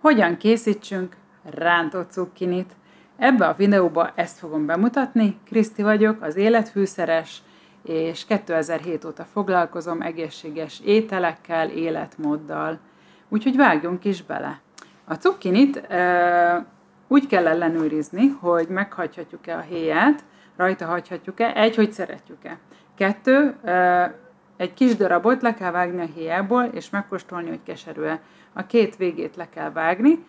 Hogyan készítsünk rántott cukkinit? Ebbe a videóba ezt fogom bemutatni. Kriszti vagyok, az életfűszeres, és 2007 óta foglalkozom egészséges ételekkel, életmóddal. Úgyhogy vágjunk is bele. A cukkinit úgy kell ellenőrizni, hogy meghagyhatjuk-e a héját, rajta hagyhatjuk-e, hogy szeretjük-e. 2, egy kis darabot le kell vágni a héjából, és megkóstolni, hogy keserű-e. A 2 végét le kell vágni,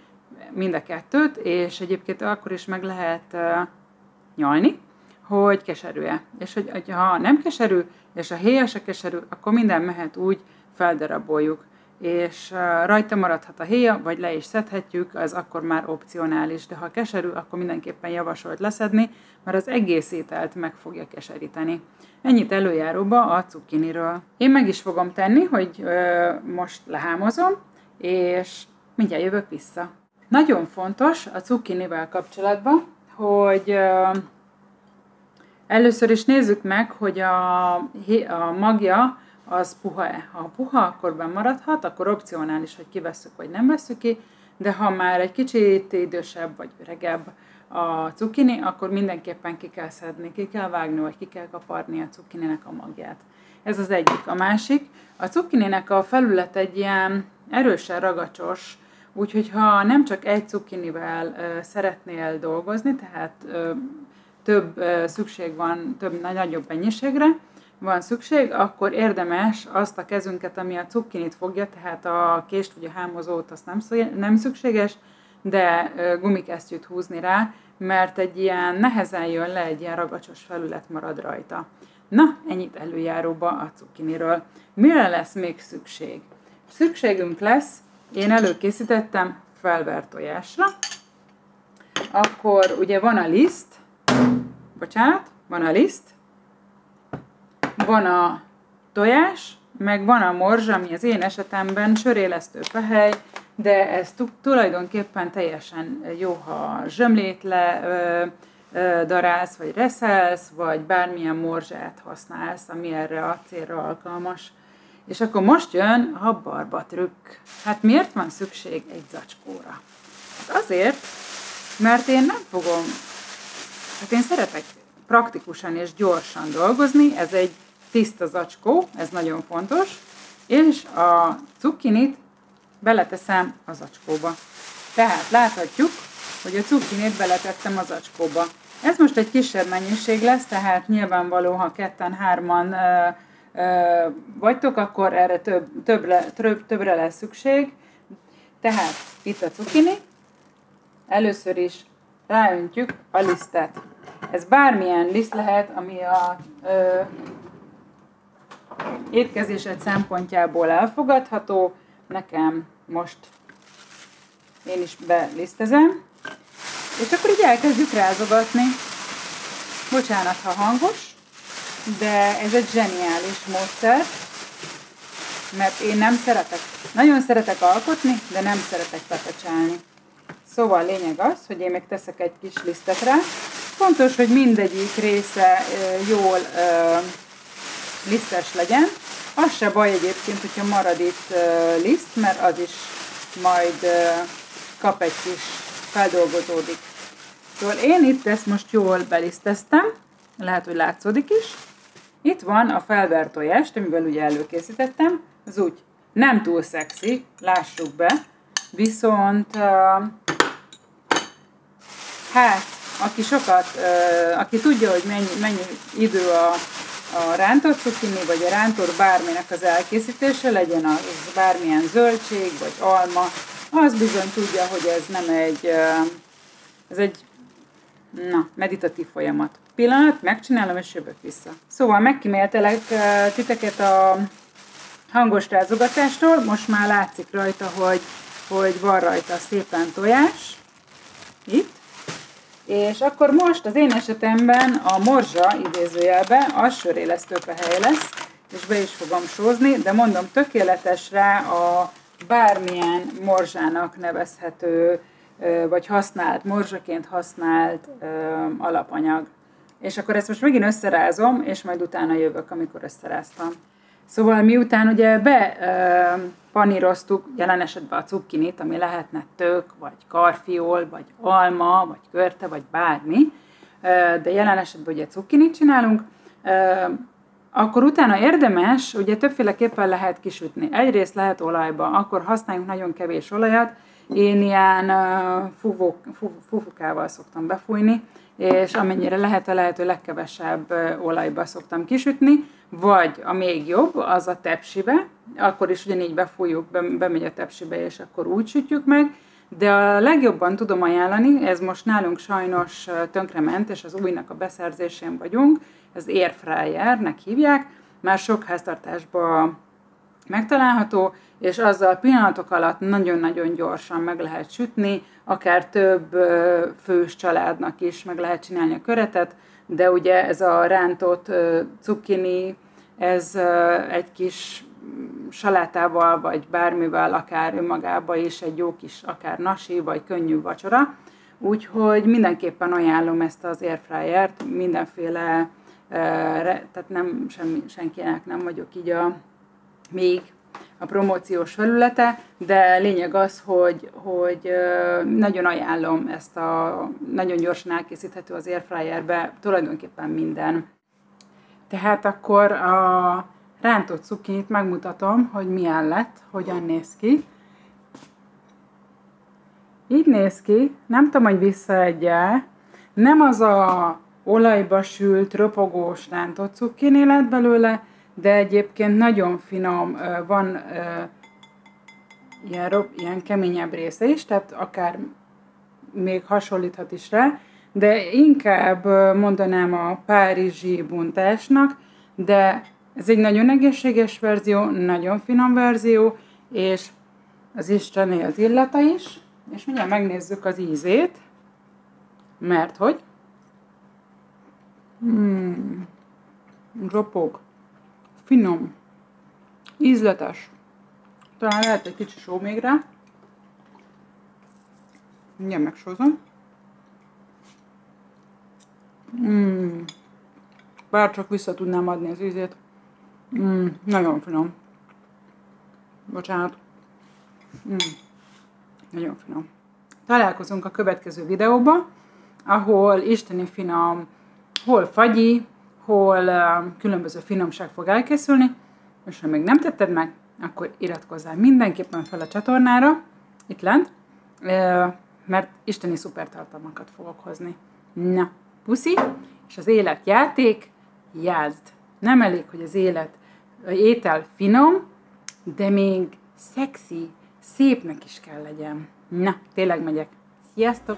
mind a 2-t, és egyébként akkor is meg lehet nyalni, hogy keserű-e. És ha nem keserű, és a héja se keserű, akkor minden mehet úgy, feldaraboljuk. És rajta maradhat a héja, vagy le is szedhetjük, az akkor már opcionális, de ha keserű, akkor mindenképpen javasolt leszedni, mert az egész ételt meg fogja keseríteni. Ennyit előjáróba a cukkiniről. Én meg is fogom tenni, hogy most lehámozom, és mindjárt jövök vissza. Nagyon fontos a cukkinivel kapcsolatban, hogy először is nézzük meg, hogy a magja az puha-e. Ha puha, akkor benn maradhat, akkor opcionális, hogy kivesszük vagy nem vesszük ki, de ha már egy kicsit idősebb vagy öregebb a cukkini, akkor mindenképpen ki kell szedni, ki kell vágni, vagy ki kell kaparni a cukkininek a magját. Ez az egyik. A másik, a cukkininek a felület egy ilyen erősen ragacsos, úgyhogy ha nem csak egy cukkinivel szeretnél dolgozni, tehát több szükség van, nagyobb mennyiségre van szükség, akkor érdemes azt a kezünket, ami a cukkinit fogja, tehát a kést vagy a hámozót, azt nem szükséges, de gumikesztyűt húzni rá, mert egy ilyen nehezen jön le, egy ilyen ragacsos felület marad rajta. Na, ennyit előjáróba a cukkiniről. Mire lesz még szükség? Szükségünk lesz, én előkészítettem felvert tojásra, akkor ugye van a liszt, van a tojás, meg van a morzs, ami az én esetemben sörélesztő fehely, de ez tulajdonképpen teljesen jó, ha zsömlét darálsz, vagy reszelsz, vagy bármilyen morzsát használsz, ami erre a célra alkalmas. És akkor most jön a barba trükk. Hát miért van szükség egy zacskóra? Hát azért, mert én szeretek praktikusan és gyorsan dolgozni, ez egy tiszta zacskó, ez nagyon fontos, és a cukkinit beleteszem a zacskóba. Tehát láthatjuk, hogy a cukkinit beletettem a zacskóba. Ez most egy kisebb mennyiség lesz, tehát nyilvánvaló, ha 2-3-an vagytok, akkor erre többre lesz szükség. Tehát itt a cukkini, először is ráöntjük a lisztet. Ez bármilyen liszt lehet, ami a étkezésed szempontjából elfogadható. Nekem most én is belisztezem. És akkor így elkezdjük rázogatni. Bocsánat, ha hangos, de ez egy zseniális módszer, mert én nagyon szeretek alkotni, de nem szeretek pepecsálni. Szóval a lényeg az, hogy én még teszek egy kis lisztet rá. Fontos, hogy mindegyik része jól lisztes legyen. Az se baj egyébként, hogyha marad itt liszt, mert az is majd kap egy kis, feldolgozódik. Szóval én itt ezt most jól beliszteztem, lehet, hogy látszódik is. Itt van a felvert tojást, amivel ugye előkészítettem, az úgy nem túl szexi, lássuk be, viszont hát, aki tudja, hogy mennyi idő a rántott cukkini, vagy a rántott bárminek az elkészítése, legyen az bármilyen zöldség, vagy alma, az bizony tudja, hogy ez nem egy meditatív folyamat. Pillanat, megcsinálom, és jövök vissza. Szóval megkíméltelek titeket a hangos rázogatástól, most már látszik rajta, hogy van rajta szépen tojás, itt, és akkor most az én esetemben a morzsa idézőjelben az sörélesztő fehely lesz, és be is fogom sózni, de mondom, tökéletes rá a bármilyen morzsának nevezhető, vagy morzsaként használt alapanyag. És akkor ezt most megint összerázom, és majd utána jövök, amikor összeráztam. Szóval miután ugye paníroztuk jelen esetben a cukkinit, ami lehetne tök, vagy karfiol, vagy alma, vagy körte, vagy bármi, de jelen esetben ugye cukkinit csinálunk, akkor utána érdemes, ugye többféleképpen lehet kisütni. Egyrészt lehet olajba, akkor használjunk nagyon kevés olajat, én ilyen fufukával szoktam befújni, és amennyire lehet a lehető legkevesebb olajba szoktam kisütni, vagy a még jobb, az a tepsibe, akkor is ugyanígy befújjuk, bemegy a tepsibe, és akkor úgy sütjük meg, de a legjobban tudom ajánlani, ez most nálunk sajnos tönkrement, és az újnak a beszerzésén vagyunk, ez airfryernek hívják, már sok háztartásban megtalálható, és azzal pillanatok alatt nagyon-nagyon gyorsan meg lehet sütni, akár több fős családnak is meg lehet csinálni a köretet, de ugye ez a rántott cukkini, ez egy kis salátával, vagy bármivel, akár önmagában is egy jó kis, akár nasi, vagy könnyű vacsora. Úgyhogy mindenképpen ajánlom ezt az airfryert, mindenféle, tehát nem senkinek nem vagyok így még a promóciós felülete, de lényeg az, hogy nagyon ajánlom ezt a nagyon gyorsan elkészíthető az airfryerbe tulajdonképpen minden. Tehát akkor a rántott cukkinit megmutatom, hogy milyen lett, hogyan néz ki. Így néz ki, nem tudom, hogy visszaadja, nem az a olajba sült, ropogós rántott cukkini lett belőle, de egyébként nagyon finom, van ilyen keményebb része is, tehát akár még hasonlíthat is rá, de inkább mondanám a párizsi bontásnak, de ez egy nagyon egészséges verzió, nagyon finom verzió, és az isteni az illata is, és mindjárt megnézzük az ízét, mert hogy ropog, finom, ízletes, talán lehet egy kicsi só még rá, mindjárt megsózom. Bár csak vissza tudnám adni az ízét. Nagyon finom. Bocsánat. Nagyon finom. Találkozunk a következő videóban, ahol isteni finom, hol fagyi, hol különböző finomság fog elkészülni, és ha még nem tetted meg, akkor iratkozzál mindenképpen fel a csatornára, itt lent, mert isteni szuper tartalmakat fogok hozni. Na, puszi, és az életjáték, jázd! Nem elég, hogy az étel finom, de még szexi, szépnek is kell legyen. Na, tényleg megyek. Sziasztok!